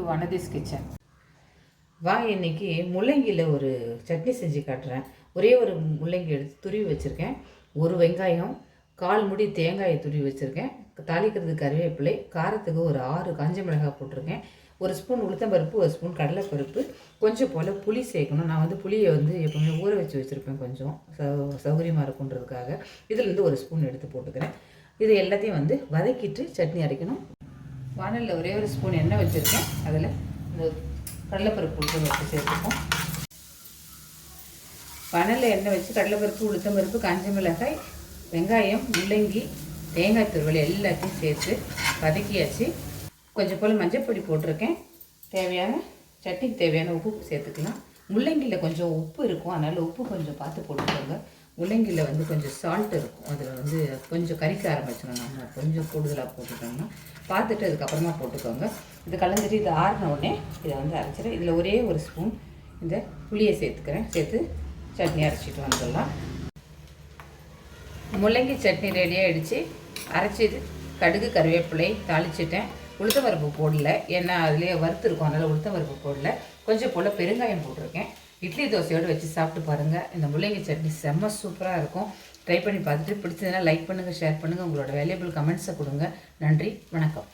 வனதீஸ் kitchen. வா இன்னைக்கு முள்ளங்கியில் ஒரு சட்னி செஞ்சு காட்டுறேன். ஒரே ஒரு முள்ளங்கி எடுத்து துருவி வச்சுருக்கேன். ஒரு வெங்காயம், 1/4 முடி தேங்காயை துருவி வச்சுருக்கேன். தாளிக்கிறதுக்கு கருவேப்பிலை, காரத்துக்கு ஒரு 6 காஞ்ச மிளகாய் போட்டிருக்கேன். 1 ஸ்பூன் உளுத்தம்பருப்பு, 1 ஸ்பூன் கடலைப்பருப்பு, கொஞ்சம் போல் புளி சேர்க்கணும். நான் புளியை எப்போவுமே ஊற வச்சு வச்சுருப்பேன், கொஞ்சம் சௌகரியமாக இருக்குன்றதுக்காக. இதுலேருந்து 1 ஸ்பூன் எடுத்து போட்டுக்கிறேன். இது எல்லாத்தையும் வதக்கிட்டு சட்னி அரைக்கணும். வானலில் ஒரே ஒரு ஸ்பூன் எண்ணெய் வச்சுருக்கேன். அதில் இந்த கடலைப்பருப்பு உளுத்தம்பருப்பு சேர்த்துப்போம். வானலில் எண்ணெய் வச்சு கடலைப்பருப்பு, உளுத்தம்பருப்பு, காஞ்ச மிளகாய், வெங்காயம், முள்ளங்கி, தேங்காய் துருவல் எல்லாத்தையும் சேர்த்து வதக்கியாச்சு. கொஞ்சம் போல் மஞ்சள் பொடி போட்டிருக்கேன். சட்னிக்கு தேவையான உப்பு சேர்த்துக்கலாம். முள்ளங்கியில் கொஞ்சம் உப்பு இருக்கும், அதனால் உப்பு கொஞ்சம் பார்த்து போட்டுக்கோங்க. முள்ளங்கியில் கொஞ்சம் சால்ட் இருக்கும், அதில் கொஞ்சம் கறிக்க ஆரம்பிச்சிடும். நம்ம கொஞ்சம் கூடுதலாக போட்டுட்டோம்னா பார்த்துட்டு அதுக்கப்புறமா போட்டுக்கோங்க. இது கலந்துட்டு இது ஆறின உடனே இதை அரைச்சிடும். இதில் ஒரே ஒரு ஸ்பூன் இந்த புளியை சேர்த்துக்கிறேன். சேர்த்து சட்னி அரைச்சிட்டு வந்துடலாம். முள்ளங்கி சட்னி ரெடியாகிடுச்சு. அரைச்சிட்டு கடுகு கருவேப்பிலை தாளிச்சிட்டேன். உளுத்தம்பருப்பு போடல, ஏன்னா அதுலேயே வறுத்துருக்கும், அதனால் உளுத்தம்பருப்பு போடல. கொஞ்சம் போல் பெருங்காயம் போட்டிருக்கேன். இட்லி தோசையோடு வச்சு சாப்பிட்டு பாருங்கள். இந்த முள்ளங்கி சட்னி செம்ம சூப்பராக இருக்கும். ட்ரை பண்ணி பார்த்துட்டு பிடிச்சதுன்னா லைக் பண்ணுங்கள், ஷேர் பண்ணுங்கள், உங்களோட வேல்யூபிள் கமெண்ட்ஸை கொடுங்க. நன்றி, வணக்கம்.